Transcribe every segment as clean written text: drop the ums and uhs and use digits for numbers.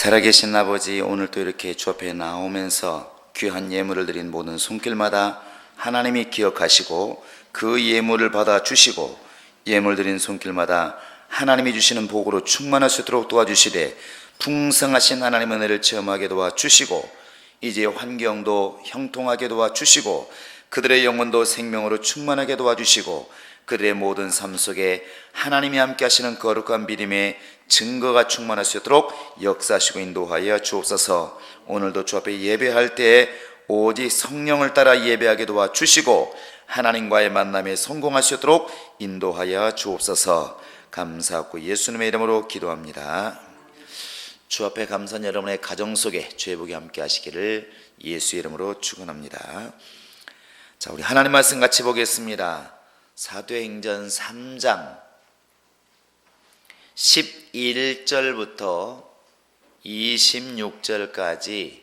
살아계신 아버지, 오늘도 이렇게 주 앞에 나오면서 귀한 예물을 드린 모든 손길마다 하나님이 기억하시고 그 예물을 받아 주시고, 예물 드린 손길마다 하나님이 주시는 복으로 충만할 수 있도록 도와주시되, 풍성하신 하나님의 은혜를 체험하게 도와주시고, 이제 환경도 형통하게 도와주시고, 그들의 영혼도 생명으로 충만하게 도와주시고, 그들의 모든 삶 속에 하나님이 함께 하시는 거룩한 믿음의 증거가 충만할 수 있도록 역사하시고 인도하여 주옵소서. 오늘도 주 앞에 예배할 때 오직 성령을 따라 예배하게 도와주시고, 하나님과의 만남에 성공할 수 있도록 인도하여 주옵소서. 감사하고 예수님의 이름으로 기도합니다. 주 앞에 감사한 여러분의 가정 속에 주의 복이 함께 하시기를 예수의 이름으로 축원합니다. 자, 우리 하나님 말씀 같이 보겠습니다. 사도행전 3장 11절부터 26절까지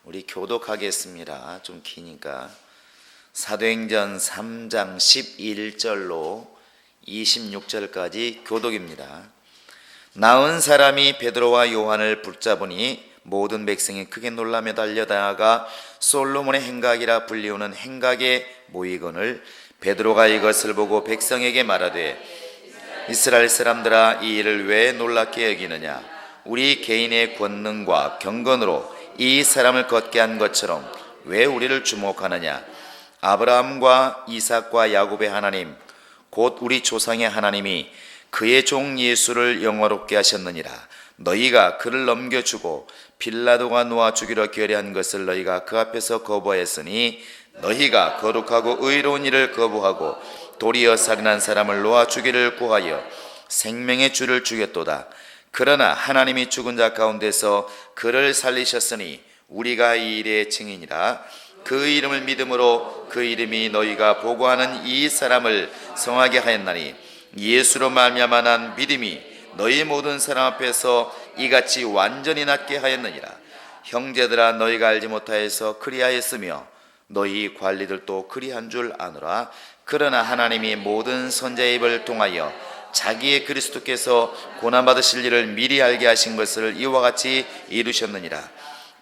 우리 교독하겠습니다. 좀 기니까. 사도행전 3장 11절로 26절까지 교독입니다. 나은 사람이 베드로와 요한을 붙잡으니 모든 백성이 크게 놀라며 달려다가 솔로몬의 행각이라 불리우는 행각에 모이거늘, 베드로가 이것을 보고 백성에게 말하되, 이스라엘 사람들아, 이 일을 왜 놀랍게 여기느냐? 우리 개인의 권능과 경건으로 이 사람을 걷게 한 것처럼 왜 우리를 주목하느냐? 아브라함과 이삭과 야곱의 하나님, 곧 우리 조상의 하나님이 그의 종 예수를 영화롭게 하셨느니라. 너희가 그를 넘겨주고 빌라도가 놓아 죽이려 결의한 것을 너희가 그 앞에서 거부하였으니, 너희가 거룩하고 의로운 일을 거부하고 도리어 살인한 사람을 놓아 죽이를 구하여 생명의 주를 죽였도다. 그러나 하나님이 죽은 자 가운데서 그를 살리셨으니 우리가 이 일의 증인이라. 그 이름을 믿음으로 그 이름이 너희가 보고하는 이 사람을 성하게 하였나니, 예수로 말미암아 난 믿음이 너희 모든 사람 앞에서 이같이 완전히 낫게 하였느니라. 형제들아, 너희가 알지 못하여서 그리하였으며 너희 관리들도 그리한 줄 아노라. 그러나 하나님이 모든 선지자의 입을 통하여 자기의 그리스도께서 고난받으실 일을 미리 알게 하신 것을 이와 같이 이루셨느니라.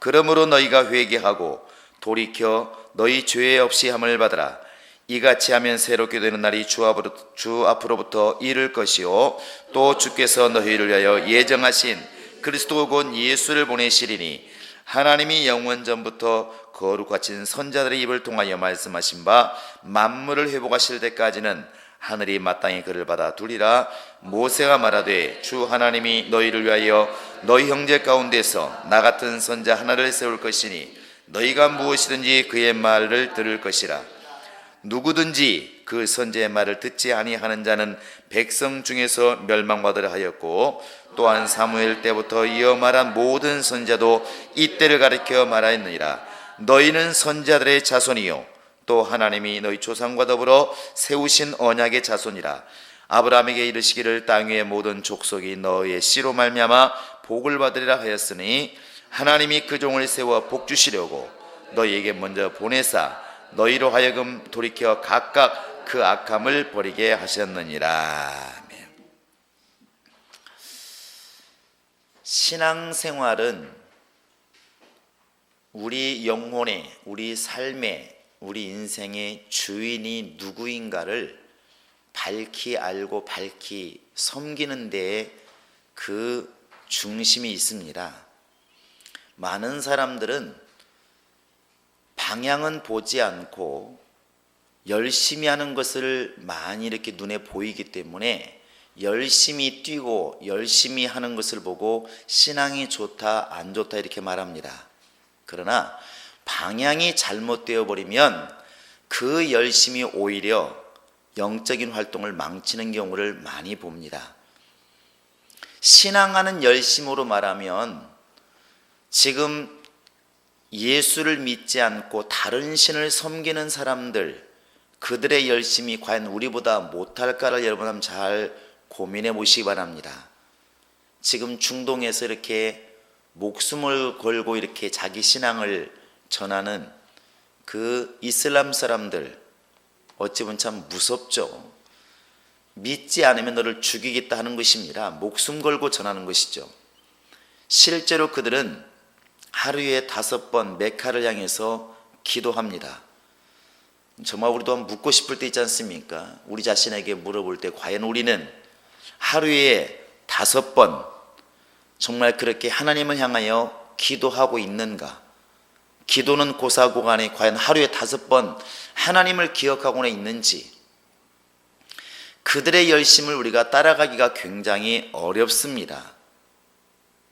그러므로 너희가 회개하고 돌이켜 너희 죄 없이 함을 받으라. 이같이 하면 새롭게 되는 날이 주 앞으로부터 이를 것이요, 또 주께서 너희를 위하여 예정하신 그리스도 곧 예수를 보내시리니, 하나님이 영원 전부터 거룩하신 선자들의 입을 통하여 말씀하신 바 만물을 회복하실 때까지는 하늘이 마땅히 그를 받아 두리라. 모세가 말하되, 주 하나님이 너희를 위하여 너희 형제 가운데서 나 같은 선자 하나를 세울 것이니 너희가 무엇이든지 그의 말을 들을 것이라. 누구든지 그 선지의 말을 듣지 아니하는 자는 백성 중에서 멸망받으라 하였고, 또한 사무엘 때부터 이어 말한 모든 선지자도 이때를 가리켜 말하였느니라. 너희는 선지자들의 자손이요, 또 하나님이 너희 조상과 더불어 세우신 언약의 자손이라. 아브라함에게 이르시기를 땅 위의 모든 족속이 너희의 씨로 말미암아 복을 받으리라 하였으니, 하나님이 그 종을 세워 복 주시려고 너희에게 먼저 보내사 너희로 하여금 돌이켜 각각 그 악함을 버리게 하셨느니라. 신앙생활은 우리 영혼의, 우리 삶의, 우리 인생의 주인이 누구인가를 밝히 알고 밝히 섬기는 데에 그 중심이 있습니다. 많은 사람들은 방향은 보지 않고 열심히 하는 것을 많이 이렇게 눈에 보이기 때문에 열심히 뛰고 열심히 하는 것을 보고 신앙이 좋다 안 좋다 이렇게 말합니다. 그러나 방향이 잘못되어 버리면 그 열심이 오히려 영적인 활동을 망치는 경우를 많이 봅니다. 신앙하는 열심으로 말하면 지금 예수를 믿지 않고 다른 신을 섬기는 사람들, 그들의 열심이 과연 우리보다 못할까를 여러분 한번 잘 고민해 보시기 바랍니다. 지금 중동에서 이렇게 목숨을 걸고 이렇게 자기 신앙을 전하는 그 이슬람 사람들, 어찌 보면 참 무섭죠. 믿지 않으면 너를 죽이겠다 하는 것입니다. 목숨 걸고 전하는 것이죠. 실제로 그들은 하루에 5번 메카를 향해서 기도합니다. 정말 우리도 한번 묻고 싶을 때 있지 않습니까? 우리 자신에게 물어볼 때 과연 우리는 하루에 5번 정말 그렇게 하나님을 향하여 기도하고 있는가? 기도는 고사고간에 과연 하루에 5번 하나님을 기억하고는 있는지, 그들의 열심을 우리가 따라가기가 굉장히 어렵습니다.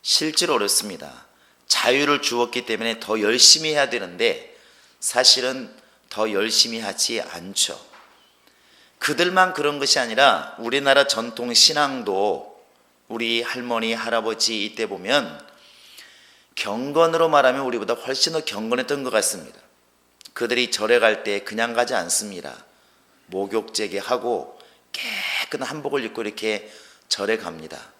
실제로 어렵습니다. 자유를 주었기 때문에 더 열심히 해야 되는데 사실은 더 열심히 하지 않죠. 그들만 그런 것이 아니라 우리나라 전통 신앙도 우리 할머니, 할아버지 이때 보면 경건으로 말하면 우리보다 훨씬 더 경건했던 것 같습니다. 그들이 절에 갈 때 그냥 가지 않습니다. 목욕제게 하고 깨끗한 한복을 입고 이렇게 절에 갑니다.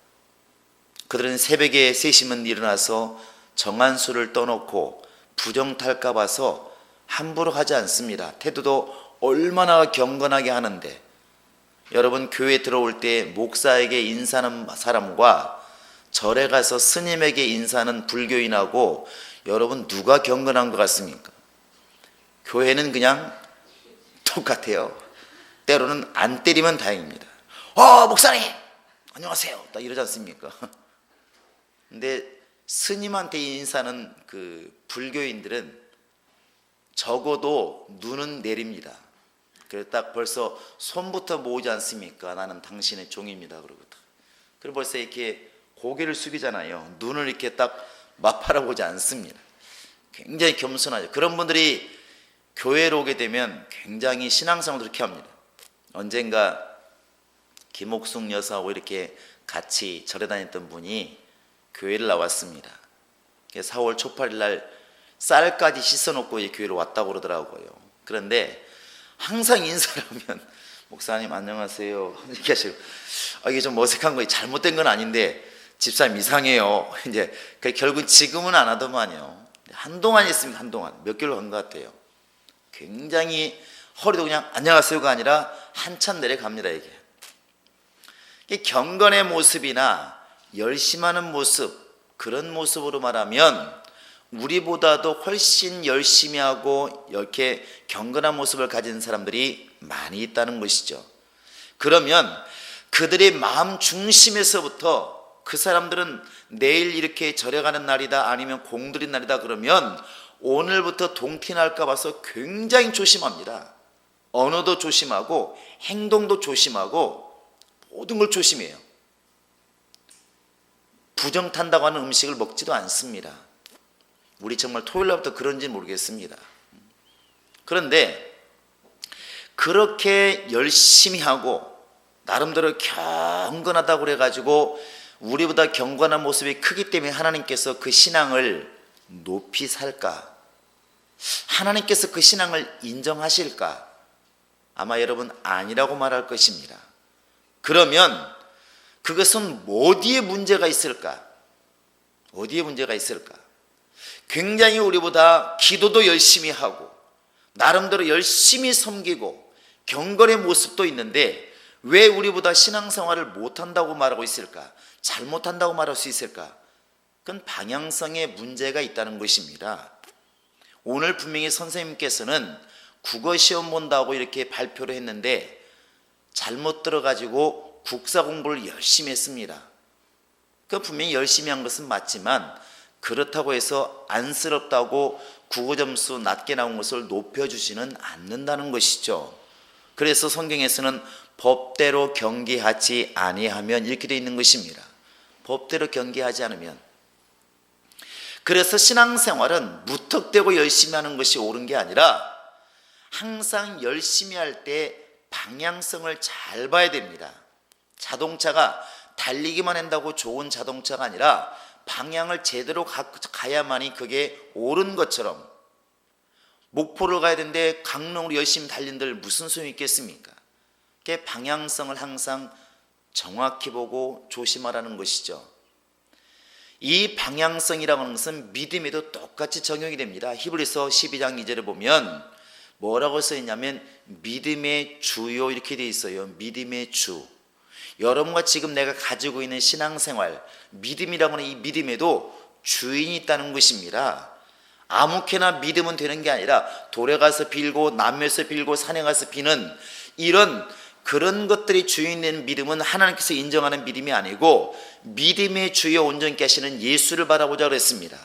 그들은 새벽에 3시면 일어나서 정한수를 떠놓고 부정탈까 봐서 함부로 하지 않습니다. 태도도 얼마나 경건하게 하는데, 여러분 교회 들어올 때 목사에게 인사하는 사람과 절에 가서 스님에게 인사하는 불교인하고 여러분 누가 경건한 것 같습니까? 교회는 그냥 똑같아요. 때로는 안 때리면 다행입니다. 목사님 안녕하세요 딱 이러지 않습니까? 근데 스님한테 인사하는 그 불교인들은 적어도 눈은 내립니다. 그래서 딱 벌써 손부터 모으지 않습니까? 나는 당신의 종입니다. 그리고 벌써 이렇게 고개를 숙이잖아요. 눈을 이렇게 딱 맞바라보지 않습니다. 굉장히 겸손하죠. 그런 분들이 교회로 오게 되면 굉장히 신앙생활도 이렇게 합니다. 언젠가 김옥숙 여사하고 이렇게 같이 절에 다녔던 분이 교회를 나왔습니다. 4월 초팔일 날 쌀까지 씻어놓고 교회로 왔다고 그러더라고요. 그런데 항상 인사를 하면 목사님 안녕하세요 이렇게 하시고, 이게 좀 어색한 거예요. 잘못된 건 아닌데 집사님 이상해요. 이제 결국 지금은 안 하더만요. 한동안 했습니다. 한동안 몇 개월 간 것 같아요. 굉장히 허리도 그냥 안녕하세요가 아니라 한참 내려갑니다. 이게 경건의 모습이나 열심하는 모습, 그런 모습으로 말하면 우리보다도 훨씬 열심히 하고 이렇게 경건한 모습을 가진 사람들이 많이 있다는 것이죠. 그러면 그들의 마음 중심에서부터 그 사람들은 내일 이렇게 절에 가는 날이다 아니면 공들인 날이다 그러면 오늘부터 동티 날까 봐서 굉장히 조심합니다. 언어도 조심하고 행동도 조심하고 모든 걸 조심해요. 부정 탄다고 하는 음식을 먹지도 않습니다. 우리 정말 토요일 날부터 그런지 모르겠습니다. 그런데 그렇게 열심히 하고 나름대로 경건하다고 그래가지고 우리보다 경건한 모습이 크기 때문에 하나님께서 그 신앙을 높이 살까? 하나님께서 그 신앙을 인정하실까? 아마 여러분 아니라고 말할 것입니다. 그러면 그것은 어디에 문제가 있을까? 어디에 문제가 있을까? 굉장히 우리보다 기도도 열심히 하고 나름대로 열심히 섬기고 경건의 모습도 있는데 왜 우리보다 신앙생활을 못한다고 말하고 있을까? 잘못한다고 말할 수 있을까? 그건 방향성에 문제가 있다는 것입니다. 오늘 분명히 선생님께서는 국어시험 본다고 이렇게 발표를 했는데 잘못 들어가지고 국사 공부를 열심히 했습니다. 그 분명히 열심히 한 것은 맞지만 그렇다고 해서 안쓰럽다고 국어 점수 낮게 나온 것을 높여주지는 않는다는 것이죠. 그래서 성경에서는 법대로 경계하지 아니하면 이렇게 되어 있는 것입니다. 법대로 경계하지 않으면. 그래서 신앙생활은 무턱대고 열심히 하는 것이 옳은 게 아니라 항상 열심히 할 때 방향성을 잘 봐야 됩니다. 자동차가 달리기만 한다고 좋은 자동차가 아니라 방향을 제대로 가야만이 그게 옳은 것처럼, 목포를 가야 되는데 강릉으로 열심히 달린들 무슨 소용이 있겠습니까? 그게 방향성을 항상 정확히 보고 조심하라는 것이죠. 이 방향성이라고 하는 것은 믿음에도 똑같이 적용이 됩니다. 히브리서 12장 2절에 보면 뭐라고 써 있냐면 믿음의 주요 이렇게 돼 있어요. 믿음의 주. 여러분과 지금 내가 가지고 있는 신앙생활, 믿음이라고 하는 이 믿음에도 주인이 있다는 것입니다. 아무렇게나 믿으면 되는 게 아니라 돌에 가서 빌고 남에서 빌고 산에 가서 비는 그런 것들이 주인된 믿음은 하나님께서 인정하는 믿음이 아니고 믿음의 주여 온전케 하시는 예수를 바라보자 그랬습니다.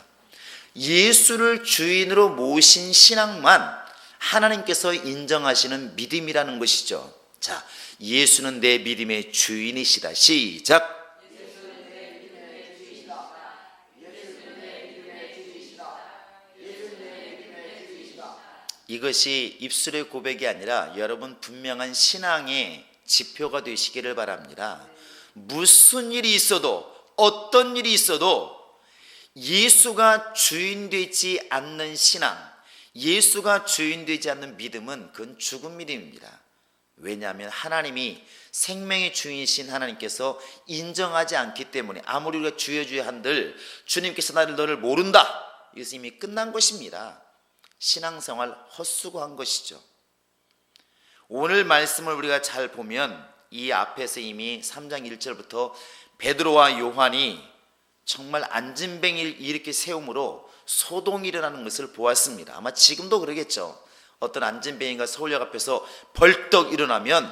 예수를 주인으로 모신 신앙만 하나님께서 인정하시는 믿음이라는 것이죠. 자, 예수는 내 믿음의 주인이시다. 시작. 이것이 입술의 고백이 아니라 여러분 분명한 신앙의 지표가 되시기를 바랍니다. 무슨 일이 있어도 어떤 일이 있어도 예수가 주인 되지 않는 신앙, 예수가 주인 되지 않는 믿음은 그건 죽은 믿음입니다. 왜냐하면 하나님이 생명의 주인이신 하나님께서 인정하지 않기 때문에 아무리 우리가 주여 주여 한들 주님께서 너를 모른다, 이것은 이미 끝난 것입니다. 신앙생활 헛수고한 것이죠. 오늘 말씀을 우리가 잘 보면 이 앞에서 이미 3장 1절부터 베드로와 요한이 정말 안진뱅이를 이렇게 세움으로 소동이 일어나는 것을 보았습니다. 아마 지금도 그러겠죠. 어떤 안진뱅이가 서울역 앞에서 벌떡 일어나면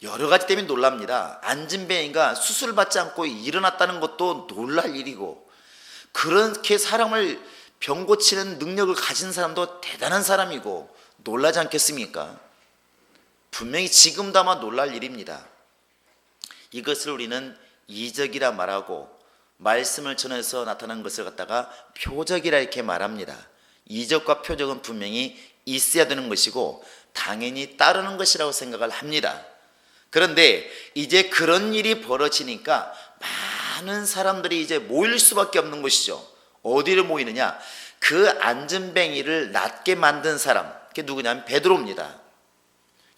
여러 가지 때문에 놀랍니다. 안진뱅이가 수술받지 않고 일어났다는 것도 놀랄 일이고, 그렇게 사람을 병 고치는 능력을 가진 사람도 대단한 사람이고 놀라지 않겠습니까? 분명히 지금도 아마 놀랄 일입니다. 이것을 우리는 이적이라 말하고 말씀을 전해서 나타난 것을 갖다가 표적이라 이렇게 말합니다. 이적과 표적은 분명히 있어야 되는 것이고 당연히 따르는 것이라고 생각을 합니다. 그런데 이제 그런 일이 벌어지니까 많은 사람들이 이제 모일 수밖에 없는 것이죠. 어디를 모이느냐? 그 안진뱅이를 낫게 만든 사람, 그게 누구냐면 베드로입니다.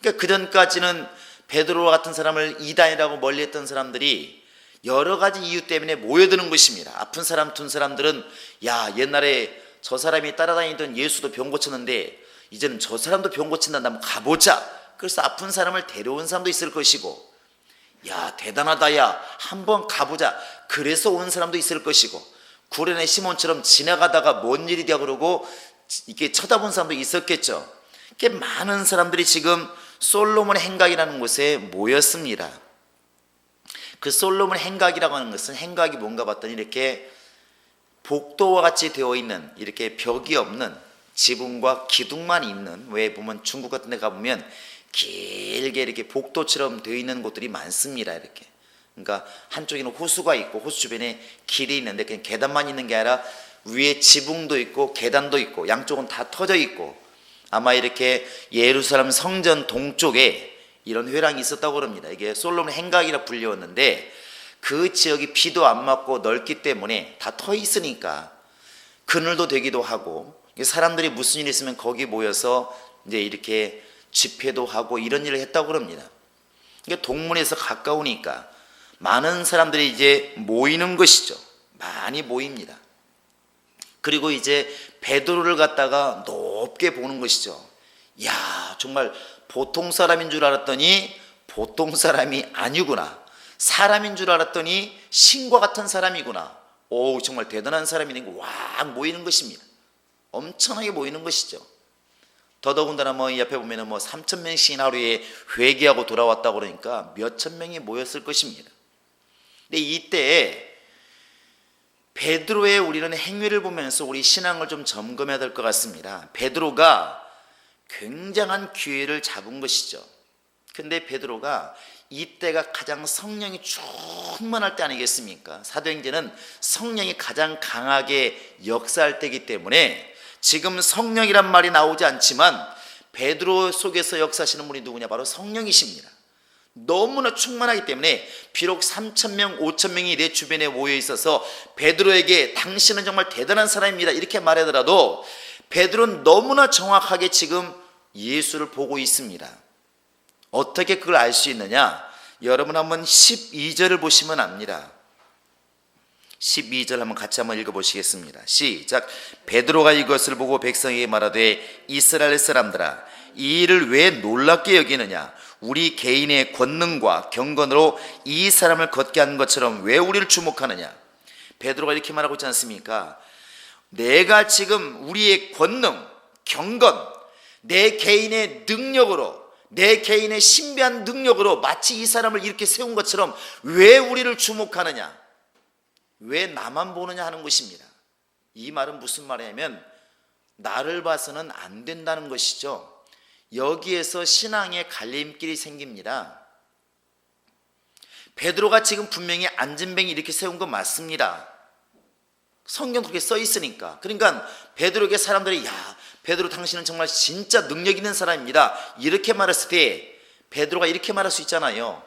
그러니까 그전까지는 베드로와 같은 사람을 이단이라고 멀리했던 사람들이 여러 가지 이유 때문에 모여드는 것입니다. 아픈 사람 둔 사람들은 야, 옛날에 저 사람이 따라다니던 예수도 병 고쳤는데 이제는 저 사람도 병 고친다, 한번 가보자. 그래서 아픈 사람을 데려온 사람도 있을 것이고, 야, 대단하다, 야, 한번 가보자. 그래서 온 사람도 있을 것이고, 구레네 시몬처럼 지나가다가 뭔 일이냐 그러고 이렇게 쳐다본 사람도 있었겠죠. 이렇게 많은 사람들이 지금 솔로몬 행각이라는 곳에 모였습니다. 그 솔로몬 행각이라고 하는 것은, 행각이 뭔가 봤더니 이렇게 복도와 같이 되어 있는, 이렇게 벽이 없는 지붕과 기둥만 있는, 왜 보면 중국 같은 데 가보면 길게 이렇게 복도처럼 되어 있는 곳들이 많습니다. 이렇게. 그러니까 한쪽에는 호수가 있고 호수 주변에 길이 있는데 그냥 계단만 있는 게 아니라 위에 지붕도 있고 계단도 있고 양쪽은 다 터져 있고, 아마 이렇게 예루살렘 성전 동쪽에 이런 회랑이 있었다고 합니다. 이게 솔로몬 행각이라 불렸는데 그 지역이 비도 안 맞고 넓기 때문에 다 터 있으니까 그늘도 되기도 하고, 사람들이 무슨 일이 있으면 거기 모여서 이제 이렇게 집회도 하고 이런 일을 했다고 합니다. 이게 동문에서 가까우니까 많은 사람들이 이제 모이는 것이죠. 많이 모입니다. 그리고 이제 베드로를 갖다가 높게 보는 것이죠. 야, 정말 보통 사람인 줄 알았더니 보통 사람이 아니구나. 사람인 줄 알았더니 신과 같은 사람이구나. 오, 정말 대단한 사람이네. 와, 모이는 것입니다. 엄청나게 모이는 것이죠. 더더군다나 이 앞에 보면은 3,000명씩 하루에 회개하고 돌아왔다고 그러니까 몇천 명이 모였을 것입니다. 근데 이때 베드로의 우리는 행위를 보면서 우리 신앙을 좀 점검해야 될 것 같습니다. 베드로가 굉장한 기회를 잡은 것이죠. 근데 베드로가 이때가 가장 성령이 충만할 때 아니겠습니까? 사도행전은 성령이 가장 강하게 역사할 때이기 때문에 지금 성령이란 말이 나오지 않지만 베드로 속에서 역사하시는 분이 누구냐? 바로 성령이십니다. 너무나 충만하기 때문에 비록 3,000명, 5,000명이 내 주변에 모여 있어서 베드로에게 당신은 정말 대단한 사람입니다 이렇게 말하더라도 베드로는 너무나 정확하게 지금 예수를 보고 있습니다. 어떻게 그걸 알 수 있느냐? 여러분 한번 12절을 보시면 압니다. 12절 한번 같이 한번 읽어보시겠습니다. 시작. 베드로가 이것을 보고 백성에게 말하되 이스라엘 사람들아, 이 일을 왜 놀랍게 여기느냐? 우리 개인의 권능과 경건으로 이 사람을 걷게 한 것처럼 왜 우리를 주목하느냐. 베드로가 이렇게 말하고 있지 않습니까? 내가 지금 우리의 권능, 경건, 내 개인의 능력으로, 내 개인의 신비한 능력으로 마치 이 사람을 이렇게 세운 것처럼 왜 우리를 주목하느냐, 왜 나만 보느냐 하는 것입니다. 이 말은 무슨 말이냐면 나를 봐서는 안 된다는 것이죠. 여기에서 신앙의 갈림길이 생깁니다. 베드로가 지금 분명히 안진뱅이 이렇게 세운 건 맞습니다. 성경 그렇게 써 있으니까. 그러니까 베드로에게 사람들이 야, 베드로 당신은 정말 진짜 능력 있는 사람입니다, 이렇게 말했을 때 베드로가 이렇게 말할 수 있잖아요.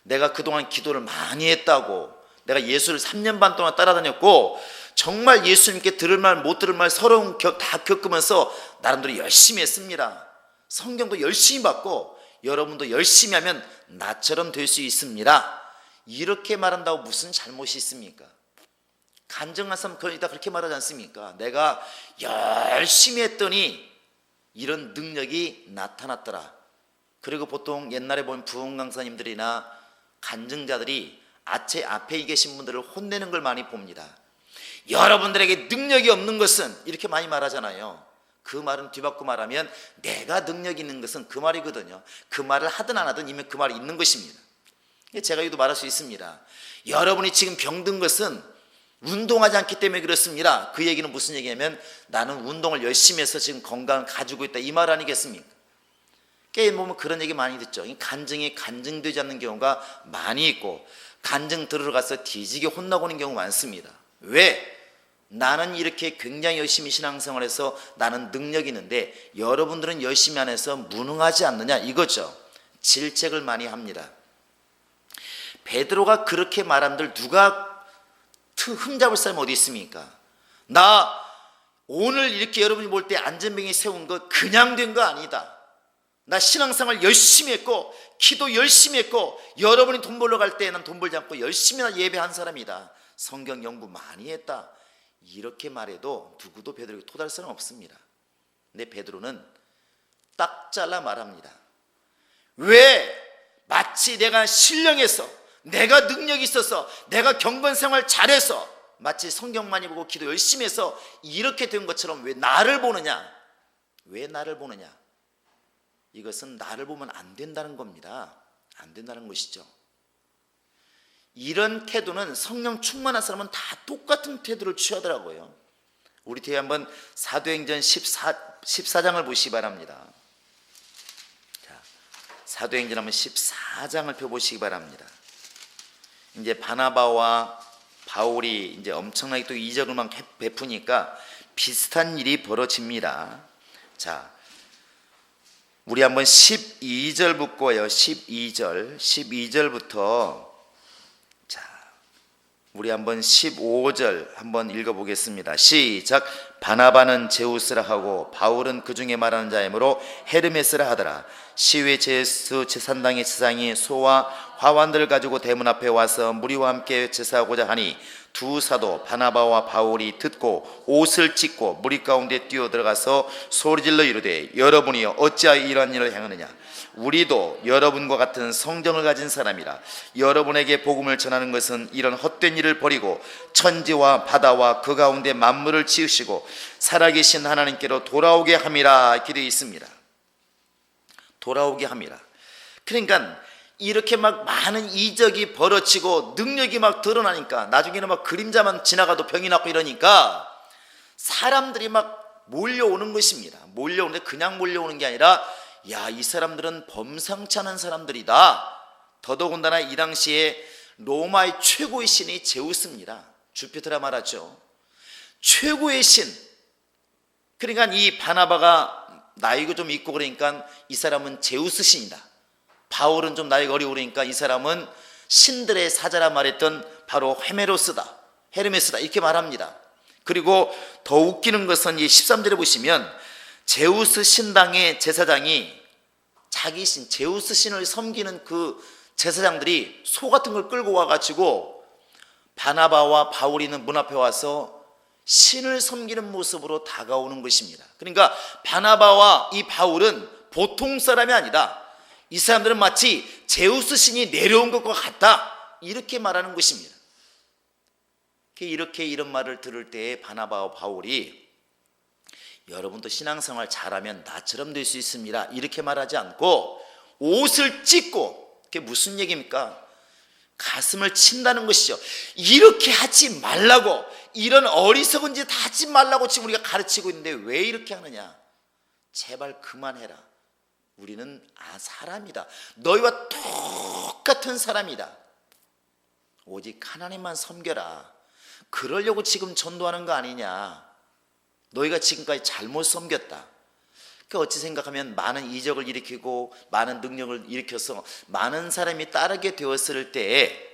내가 그동안 기도를 많이 했다고, 내가 예수를 3년 반 동안 따라다녔고 정말 예수님께 들을 말 못 들을 말 서러운 다 겪으면서 나름대로 열심히 했습니다. 성경도 열심히 받고 여러분도 열심히 하면 나처럼 될 수 있습니다, 이렇게 말한다고 무슨 잘못이 있습니까? 간증한 사람 그러니까 그렇게 말하지 않습니까? 내가 열심히 했더니 이런 능력이 나타났더라. 그리고 보통 옛날에 보면 부흥 강사님들이나 간증자들이 앞에 계신 분들을 혼내는 걸 많이 봅니다. 여러분들에게 능력이 없는 것은, 이렇게 많이 말하잖아요. 그 말은 뒤바꿔 말하면 내가 능력 있는 것은 그 말이거든요. 그 말을 하든 안 하든 이미 그 말이 있는 것입니다. 제가 이것도 말할 수 있습니다. 여러분이 지금 병든 것은 운동하지 않기 때문에 그렇습니다. 그 얘기는 무슨 얘기냐면 나는 운동을 열심히 해서 지금 건강을 가지고 있다, 이 말 아니겠습니까? 게임 보면 그런 얘기 많이 듣죠. 간증이 간증되지 않는 경우가 많이 있고 간증 들어가서 뒤지게 혼나고 오는 경우가 많습니다. 왜? 나는 이렇게 굉장히 열심히 신앙생활해서 나는 능력이 있는데 여러분들은 열심히 안 해서 무능하지 않느냐, 이거죠. 질책을 많이 합니다. 베드로가 그렇게 말한들 누가 흠잡을 사람이 어디 있습니까? 나 오늘 이렇게 여러분이 볼 때 안전병이 세운 거 그냥 된 거 아니다. 나 신앙생활 열심히 했고 기도 열심히 했고 여러분이 돈 벌러 갈 때 난 돈 벌지 않고 열심히 예배한 사람이다. 성경 연구 많이 했다. 이렇게 말해도 누구도 베드로에게 토달할 사람 없습니다. 근데 베드로는 딱 잘라 말합니다. 왜 마치 내가 신령해서, 내가 능력이 있어서, 내가 경건생활 잘해서, 마치 성경 많이 보고 기도 열심히 해서 이렇게 된 것처럼 왜 나를 보느냐? 왜 나를 보느냐? 이것은 나를 보면 안 된다는 겁니다. 안 된다는 것이죠. 이런 태도는 성령 충만한 사람은 다 똑같은 태도를 취하더라고요. 우리 뒤에 한번 사도행전 14장을 보시기 바랍니다. 자, 사도행전 한번 14장을 펴보시기 바랍니다. 이제 바나바와 바울이 이제 엄청나게 또 이적을 막 베푸니까 비슷한 일이 벌어집니다. 자, 우리 한번 12절 붙고요. 12절부터 자, 우리 한번 15절 한번 읽어보겠습니다. 시작. 바나바는 제우스라 하고 바울은 그 중에 말하는 자이므로 헤르메스라 하더라. 시외 제수 제산당의 제사장이 소와 화환들을 가지고 대문 앞에 와서 무리와 함께 제사하고자 하니 두 사도 바나바와 바울이 듣고 옷을 찢고 무리 가운데 뛰어 들어가서 소리질러 이르되 여러분이 어찌하여 이러한 일을 행하느냐? 우리도 여러분과 같은 성정을 가진 사람이라. 여러분에게 복음을 전하는 것은 이런 헛된 일을 버리고 천지와 바다와 그 가운데 만물을 지으시고 살아계신 하나님께로 돌아오게 함이라. 이렇게 되어 있습니다. 돌아오게 함이라. 그러니까 이렇게 막 많은 이적이 벌어지고 능력이 막 드러나니까 나중에는 막 그림자만 지나가도 병이 낫고 이러니까 사람들이 막 몰려오는 것입니다. 몰려오는데 그냥 몰려오는 게 아니라 야, 이 사람들은 범상치 않은 사람들이다. 더더군다나 이 당시에 로마의 최고의 신이 제우스입니다. 주피터라 말하죠. 최고의 신. 그러니까 이 바나바가 나이가 좀 있고 그러니까 이 사람은 제우스 신이다. 바울은 좀 나이가 어리고 그러니까 이 사람은 신들의 사자라 말했던 바로 헤르메스다 이렇게 말합니다. 그리고 더 웃기는 것은 이 13절에 보시면 제우스 신당의 제사장이 자기 신 제우스 신을 섬기는 그 제사장들이 소 같은 걸 끌고 와가지고 바나바와 바울이 있는 문 앞에 와서 신을 섬기는 모습으로 다가오는 것입니다. 그러니까 바나바와 이 바울은 보통 사람이 아니다. 이 사람들은 마치 제우스 신이 내려온 것과 같다, 이렇게 말하는 것입니다. 이렇게 이런 말을 들을 때에 바나바와 바울이 여러분도 신앙생활 잘하면 나처럼 될 수 있습니다, 이렇게 말하지 않고 옷을 찢고, 그게 무슨 얘기입니까? 가슴을 친다는 것이죠. 이렇게 하지 말라고, 이런 어리석은 짓 하지 말라고 지금 우리가 가르치고 있는데 왜 이렇게 하느냐? 제발 그만해라. 우리는 사람이다. 너희와 똑같은 사람이다. 오직 하나님만 섬겨라. 그러려고 지금 전도하는 거 아니냐? 너희가 지금까지 잘못 섬겼다. 그러니까 어찌 생각하면 많은 이적을 일으키고 많은 능력을 일으켜서 많은 사람이 따르게 되었을 때에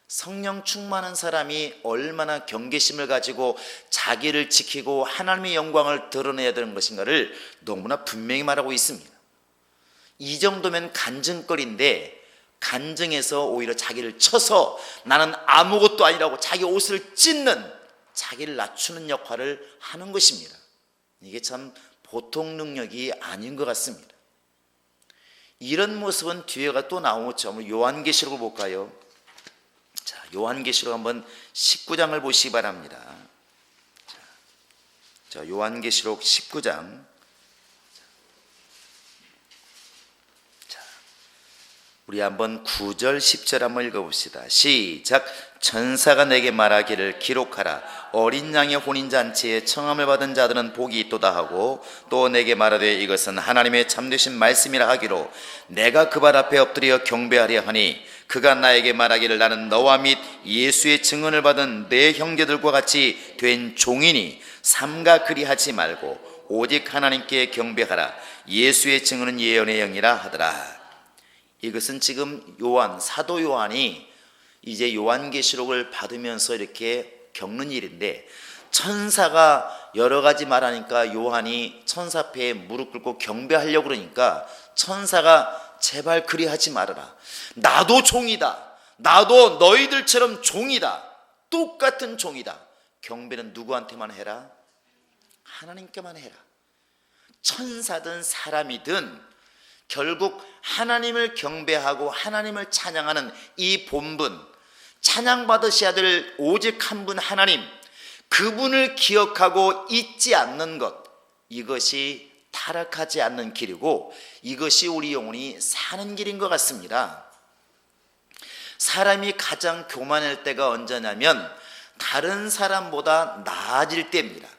성령 충만한 사람이 얼마나 경계심을 가지고 자기를 지키고 하나님의 영광을 드러내야 되는 것인가를 너무나 분명히 말하고 있습니다. 이 정도면 간증거리인데, 간증해서 오히려 자기를 쳐서 나는 아무것도 아니라고 자기 옷을 찢는, 자기를 낮추는 역할을 하는 것입니다. 이게 참 보통 능력이 아닌 것 같습니다. 이런 모습은 뒤에가 또 나오죠. 한번 요한계시록을 볼까요? 자, 요한계시록 한번 19장을 보시기 바랍니다. 자, 요한계시록 19장. 우리 한번 9절 10절 한번 읽어봅시다. 시작. 천사가 내게 말하기를 기록하라. 어린 양의 혼인잔치에 청함을 받은 자들은 복이 있도다 하고, 또 내게 말하되 이것은 하나님의 참되신 말씀이라 하기로 내가 그 발 앞에 엎드려 경배하려 하니, 그가 나에게 말하기를 나는 너와 및 예수의 증언을 받은 내 형제들과 같이 된 종이니 삼가 그리하지 말고 오직 하나님께 경배하라. 예수의 증언은 예언의 영이라 하더라. 이것은 지금 사도 요한이 이제 요한계시록을 받으면서 이렇게 겪는 일인데, 천사가 여러 가지 말하니까 요한이 천사 앞에 무릎 꿇고 경배하려고 그러니까 천사가 제발 그리하지 말아라. 나도 종이다. 나도 너희들처럼 종이다. 똑같은 종이다. 경배는 누구한테만 해라? 하나님께만 해라. 천사든 사람이든 결국 하나님을 경배하고 하나님을 찬양하는 이 본분, 찬양받으셔야 될 오직 한 분 하나님, 그분을 기억하고 잊지 않는 것, 이것이 타락하지 않는 길이고 이것이 우리 영혼이 사는 길인 것 같습니다. 사람이 가장 교만할 때가 언제냐면 다른 사람보다 나아질 때입니다.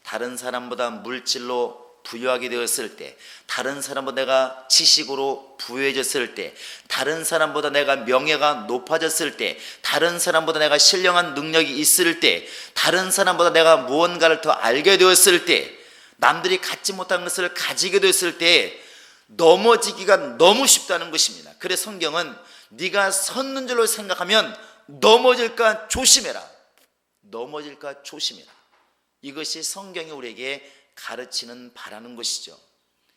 다른 사람보다 물질로 부유하게 되었을 때, 다른 사람보다 내가 지식으로 부유해졌을 때, 다른 사람보다 내가 명예가 높아졌을 때, 다른 사람보다 내가 신령한 능력이 있을 때, 다른 사람보다 내가 무언가를 더 알게 되었을 때, 남들이 갖지 못한 것을 가지게 됐을 때 넘어지기가 너무 쉽다는 것입니다. 그래서 성경은 네가 섰는 줄로 생각하면 넘어질까 조심해라. 넘어질까 조심해라. 이것이 성경이 우리에게 가르치는 바라는 것이죠.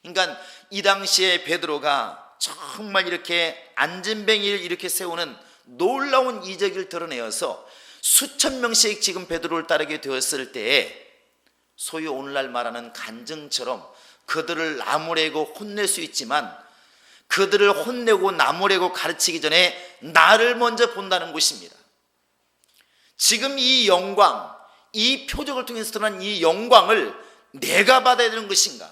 그러니까 이 당시에 베드로가 정말 이렇게 안진뱅이를 이렇게 세우는 놀라운 이적을 드러내어서 수천 명씩 지금 베드로를 따르게 되었을 때에 소위 오늘날 말하는 간증처럼 그들을 나무래고 혼낼 수 있지만, 그들을 혼내고 나무래고 가르치기 전에 나를 먼저 본다는 것입니다. 지금 이 영광, 이 표적을 통해서 드러난 이 영광을 내가 받아야 되는 것인가?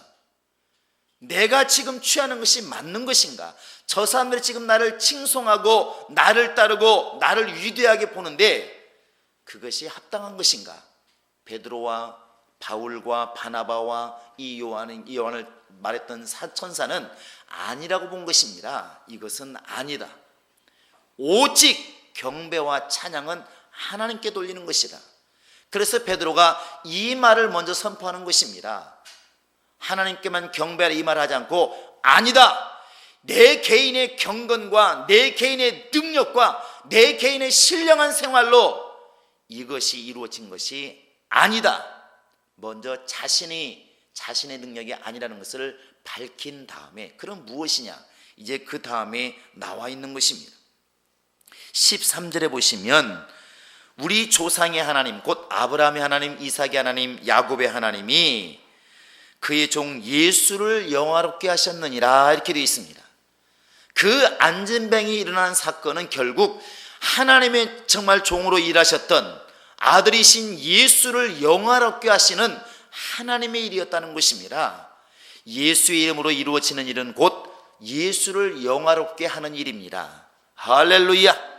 내가 지금 취하는 것이 맞는 것인가? 저 사람들이 지금 나를 칭송하고 나를 따르고 나를 위대하게 보는데 그것이 합당한 것인가? 베드로와 바울과 바나바와 이 요한을 말했던 천사는 아니라고 본 것입니다. 이것은 아니다. 오직 경배와 찬양은 하나님께 돌리는 것이다. 그래서 베드로가 이 말을 먼저 선포하는 것입니다. 하나님께만 경배하라 이 말을 하지 않고, 아니다, 내 개인의 경건과 내 개인의 능력과 내 개인의 신령한 생활로 이것이 이루어진 것이 아니다. 먼저 자신의 능력이 아니라는 것을 밝힌 다음에, 그럼 무엇이냐? 이제 그 다음에 나와 있는 것입니다. 13절에 보시면 우리 조상의 하나님, 곧 아브라함의 하나님, 이삭의 하나님, 야곱의 하나님이 그의 종 예수를 영화롭게 하셨느니라, 이렇게 되어 있습니다. 그 안진뱅이 일어난 사건은 결국 하나님의 정말 종으로 일하셨던 아들이신 예수를 영화롭게 하시는 하나님의 일이었다는 것입니다. 예수의 이름으로 이루어지는 일은 곧 예수를 영화롭게 하는 일입니다. 할렐루야.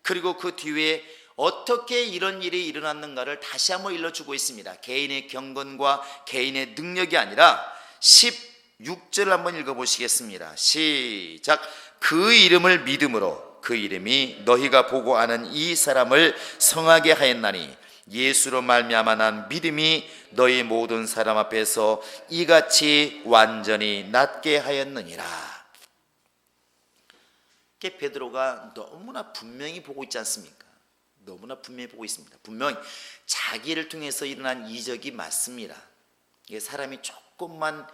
그리고 그 뒤에 어떻게 이런 일이 일어났는가를 다시 한번 일러주고 있습니다. 개인의 경건과 개인의 능력이 아니라 16절을 한번 읽어보시겠습니다. 시작. 그 이름을 믿음으로 그 이름이 너희가 보고 아는 이 사람을 성하게 하였나니 예수로 말미암아 난 믿음이 너희 모든 사람 앞에서 이같이 완전히 낫게 하였느니라. 베드로가 너무나 분명히 보고 있지 않습니까? 너무나 분명히 보고 있습니다. 분명히 자기를 통해서 일어난 이적이 맞습니다. 이게 사람이 조금만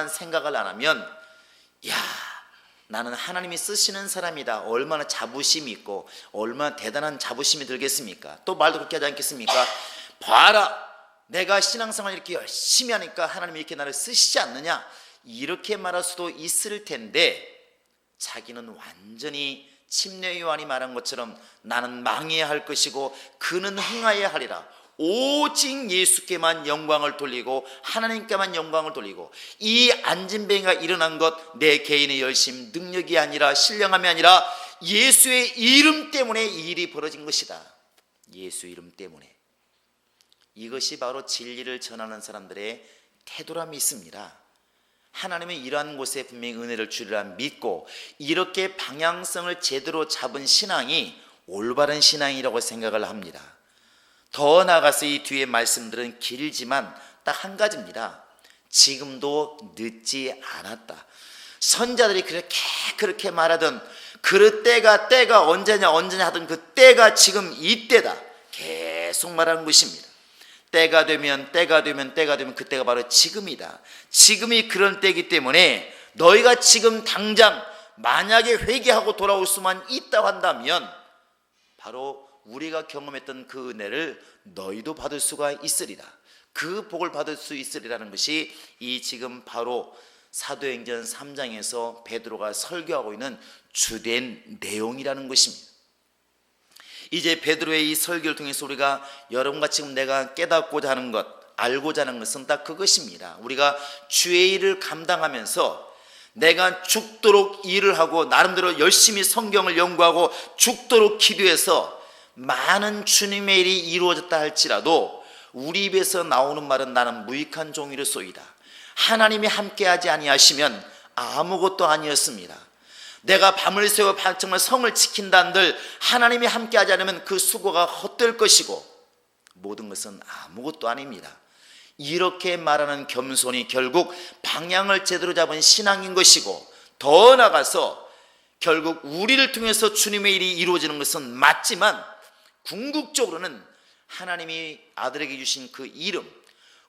생각을 안 하면, 야, 나는 하나님이 쓰시는 사람이다, 얼마나 자부심이 있고 얼마나 대단한 자부심이 들겠습니까? 또 말도 그렇게 하지 않겠습니까? 봐라, 내가 신앙생활 이렇게 열심히 하니까 하나님이 이렇게 나를 쓰시지 않느냐, 이렇게 말할 수도 있을 텐데, 자기는 완전히 침례 요한이 말한 것처럼 나는 망해야 할 것이고 그는 흥하여야 하리라, 오직 예수께만 영광을 돌리고 하나님께만 영광을 돌리고, 이 안진뱅이가 일어난 것 내 개인의 열심, 능력이 아니라 신령함이 아니라 예수의 이름 때문에 이 일이 벌어진 것이다. 예수 이름 때문에. 이것이 바로 진리를 전하는 사람들의 태도람이 있습니다. 하나님의 이러한 곳에 분명히 은혜를 주리라 믿고 이렇게 방향성을 제대로 잡은 신앙이 올바른 신앙이라고 생각을 합니다. 더 나아가서 이 뒤에 말씀들은 길지만 딱 한 가지입니다. 지금도 늦지 않았다. 선자들이 그렇게 말하던 그 때가 언제냐 하던 그 때가 지금 이때다, 계속 말하는 것입니다. 때가 되면 그때가 바로 지금이다. 지금이 그런 때이기 때문에 너희가 지금 당장 만약에 회개하고 돌아올 수만 있다고 한다면 바로 우리가 경험했던 그 은혜를 너희도 받을 수가 있으리라. 그 복을 받을 수 있으리라는 것이 이 지금 바로 사도행전 3장에서 베드로가 설교하고 있는 주된 내용이라는 것입니다. 이제 베드로의 이 설교를 통해서 우리가 여러분과 지금 내가 깨닫고자 하는 것, 알고자 하는 것은 딱 그것입니다. 우리가 주의 일을 감당하면서 내가 죽도록 일을 하고 나름대로 열심히 성경을 연구하고 죽도록 기도해서 많은 주님의 일이 이루어졌다 할지라도 우리 입에서 나오는 말은 나는 무익한 종이로소이다. 하나님이 함께하지 아니하시면 아무것도 아니었습니다. 내가 밤을 새워 정말 성을 지킨다 한들 하나님이 함께하지 않으면 그 수고가 헛될 것이고 모든 것은 아무것도 아닙니다. 이렇게 말하는 겸손이 결국 방향을 제대로 잡은 신앙인 것이고, 더 나아가서 결국 우리를 통해서 주님의 일이 이루어지는 것은 맞지만 궁극적으로는 하나님이 아들에게 주신 그 이름,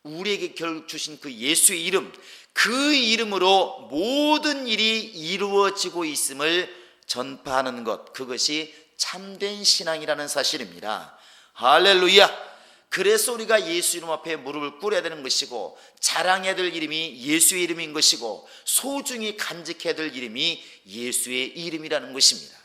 우리에게 결국 주신 그 예수의 이름, 그 이름으로 모든 일이 이루어지고 있음을 전파하는 것, 그것이 참된 신앙이라는 사실입니다. 할렐루야. 그래서 우리가 예수 이름 앞에 무릎을 꿇어야 되는 것이고, 자랑해야 될 이름이 예수의 이름인 것이고, 소중히 간직해야 될 이름이 예수의 이름이라는 것입니다.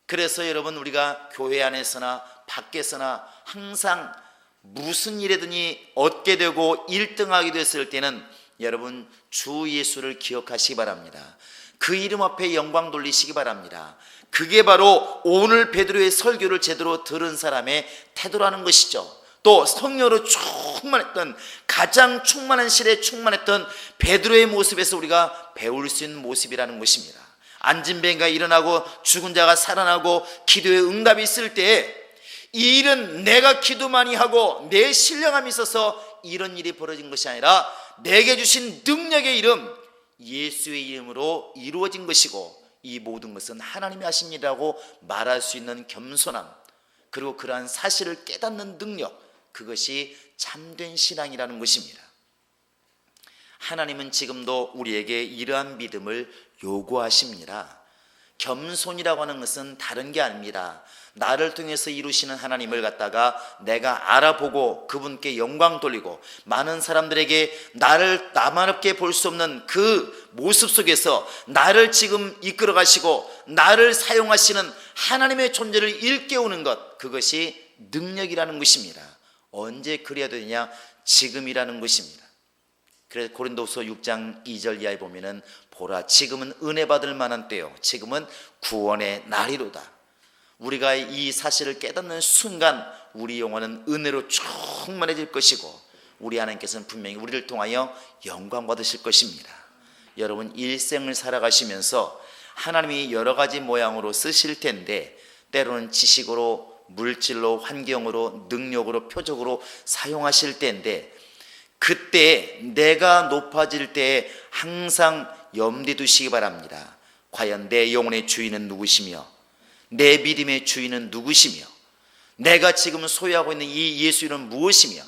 그래서 여러분, 우리가 교회 안에서나 밖에서나 항상 무슨 일이든지 얻게 되고 1등하게 됐을 때는 여러분 주 예수를 기억하시기 바랍니다. 그 이름 앞에 영광 돌리시기 바랍니다. 그게 바로 오늘 베드로의 설교를 제대로 들은 사람의 태도라는 것이죠. 또 성령으로 충만했던, 가장 충만한 시대에 충만했던 베드로의 모습에서 우리가 배울 수 있는 모습이라는 것입니다. 안진뱅이가 일어나고 죽은 자가 살아나고 기도의 응답이 있을 때 이 일은 내가 기도 많이 하고 내 신령함이 있어서 이런 일이 벌어진 것이 아니라 내게 주신 능력의 이름 예수의 이름으로 이루어진 것이고, 이 모든 것은 하나님이 하신 일이라고 말할 수 있는 겸손함, 그리고 그러한 사실을 깨닫는 능력, 그것이 참된 신앙이라는 것입니다. 하나님은 지금도 우리에게 이러한 믿음을 요구하십니다. 겸손이라고 하는 것은 다른 게 아닙니다. 나를 통해서 이루시는 하나님을 갖다가 내가 알아보고 그분께 영광 돌리고 많은 사람들에게 나를 나만 없게 볼 수 없는 그 모습 속에서 나를 지금 이끌어 가시고 나를 사용하시는 하나님의 존재를 일깨우는 것, 그것이 능력이라는 것입니다. 언제 그래야 되냐? 지금이라는 것입니다. 그래서 고린도후서 6장 2절 이하에 보면은 보라, 지금은 은혜 받을 만한 때요, 지금은 구원의 날이로다. 우리가 이 사실을 깨닫는 순간 우리 영혼은 은혜로 충만해질 것이고 우리 하나님께서는 분명히 우리를 통하여 영광 받으실 것입니다. 여러분, 일생을 살아가시면서 하나님이 여러 가지 모양으로 쓰실 텐데 때로는 지식으로, 물질로, 환경으로, 능력으로, 표적으로 사용하실 때인데 그때 내가 높아질 때 항상 염두에 두시기 바랍니다. 과연 내 영혼의 주인은 누구시며 내 믿음의 주인은 누구시며 내가 지금 소유하고 있는 이 예수 이름은 무엇이며,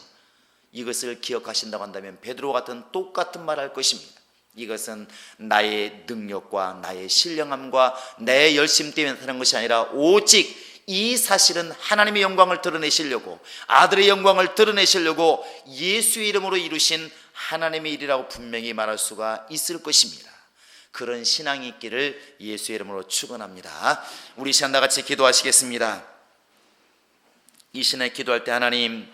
이것을 기억하신다고 한다면 베드로 같은 똑같은 말을 할 것입니다. 이것은 나의 능력과 나의 신령함과 내 열심 때문에 나타난 것이 아니라 오직 이 사실은 하나님의 영광을 드러내시려고, 아들의 영광을 드러내시려고 예수의 이름으로 이루신 하나님의 일이라고 분명히 말할 수가 있을 것입니다. 그런 신앙이 있기를 예수의 이름으로 축원합니다. 우리 시간 다 같이 기도하시겠습니다. 이 시간에 기도할 때 하나님,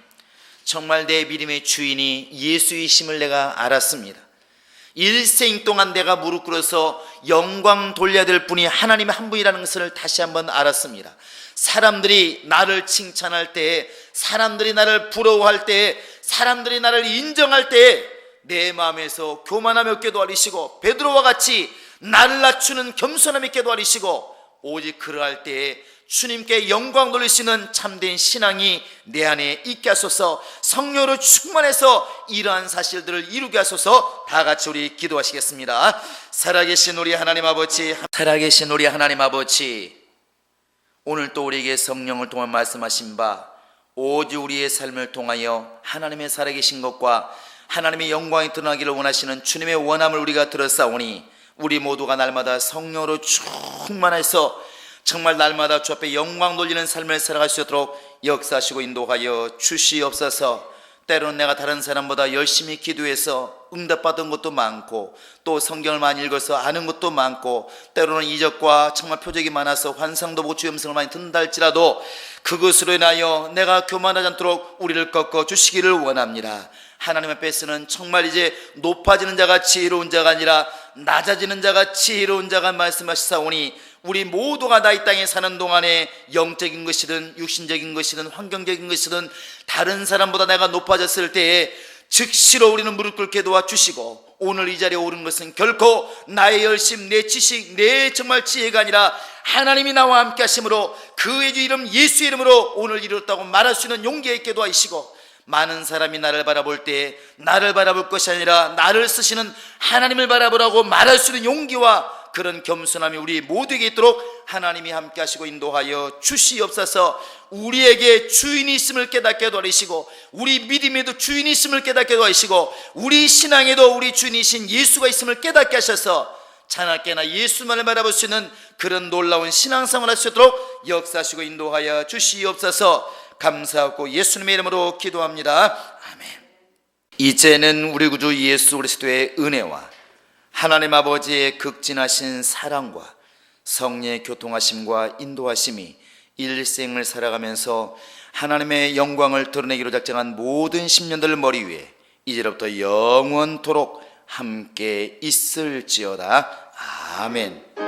정말 내 믿음의 주인이 예수이심을 내가 알았습니다. 일생 동안 내가 무릎 꿇어서 영광 돌려야 될 분이 하나님 한 분이라는 것을 다시 한번 알았습니다. 사람들이 나를 칭찬할 때, 사람들이 나를 부러워할 때, 사람들이 나를 인정할 때 내 마음에서 교만함이 없게 도와주시고 베드로와 같이 나를 낮추는 겸손함이 있게 도와주시고, 오직 그러할 때에 주님께 영광 돌리시는 참된 신앙이 내 안에 있게 하소서. 성령으로 충만해서 이러한 사실들을 이루게 하소서. 다 같이 우리 기도하시겠습니다. 살아계신 우리 하나님 아버지, 살아계신 우리 하나님 아버지, 오늘 또 우리에게 성령을 통해 말씀하신 바 오직 우리의 삶을 통하여 하나님의 살아계신 것과 하나님의 영광이 드러나기를 원하시는 주님의 원함을 우리가 들었사오니 우리 모두가 날마다 성령으로 충만해서 정말 날마다 주 앞에 영광 돌리는 삶을 살아갈 수 있도록 역사하시고 인도하여 주시옵소서. 때로는 내가 다른 사람보다 열심히 기도해서 응답받은 것도 많고 또 성경을 많이 읽어서 아는 것도 많고 때로는 이적과 정말 표적이 많아서 환상도 보고 주의 음성을 많이 듣는다 할지라도 그것으로 인하여 내가 교만하지 않도록 우리를 꺾어 주시기를 원합니다. 하나님 앞에서는 정말 이제 높아지는 자가 지혜로운 자가 아니라 낮아지는 자가 지혜로운 자가 말씀하시사오니 우리 모두가 나 이 땅에 사는 동안에 영적인 것이든 육신적인 것이든 환경적인 것이든 다른 사람보다 내가 높아졌을 때에 즉시로 우리는 무릎 꿇게 도와주시고, 오늘 이 자리에 오른 것은 결코 나의 열심, 내 지식, 내 정말 지혜가 아니라 하나님이 나와 함께 하심으로 그의 주 이름 예수의 이름으로 오늘 이루었다고 말할 수 있는 용기가 있게 도와주시고, 많은 사람이 나를 바라볼 때 나를 바라볼 것이 아니라 나를 쓰시는 하나님을 바라보라고 말할 수 있는 용기와 그런 겸손함이 우리 모두에게 있도록 하나님이 함께 하시고 인도하여 주시옵소서. 우리에게 주인이 있음을 깨닫게 도와주시고 우리 믿음에도 주인이 있음을 깨닫게 도와주시고 우리 신앙에도 우리 주인이신 예수가 있음을 깨닫게 하셔서 자나깨나 예수만을 바라볼 수 있는 그런 놀라운 신앙생활을 할 수 있도록 역사하시고 인도하여 주시옵소서. 감사하고 예수님의 이름으로 기도합니다. 아멘. 이제는 우리 구주 예수 그리스도의 은혜와 하나님 아버지의 극진하신 사랑과 성령의 교통하심과 인도하심이 일생을 살아가면서 하나님의 영광을 드러내기로 작정한 모든 심년들 머리 위에 이제로부터 영원토록 함께 있을지어다. 아멘.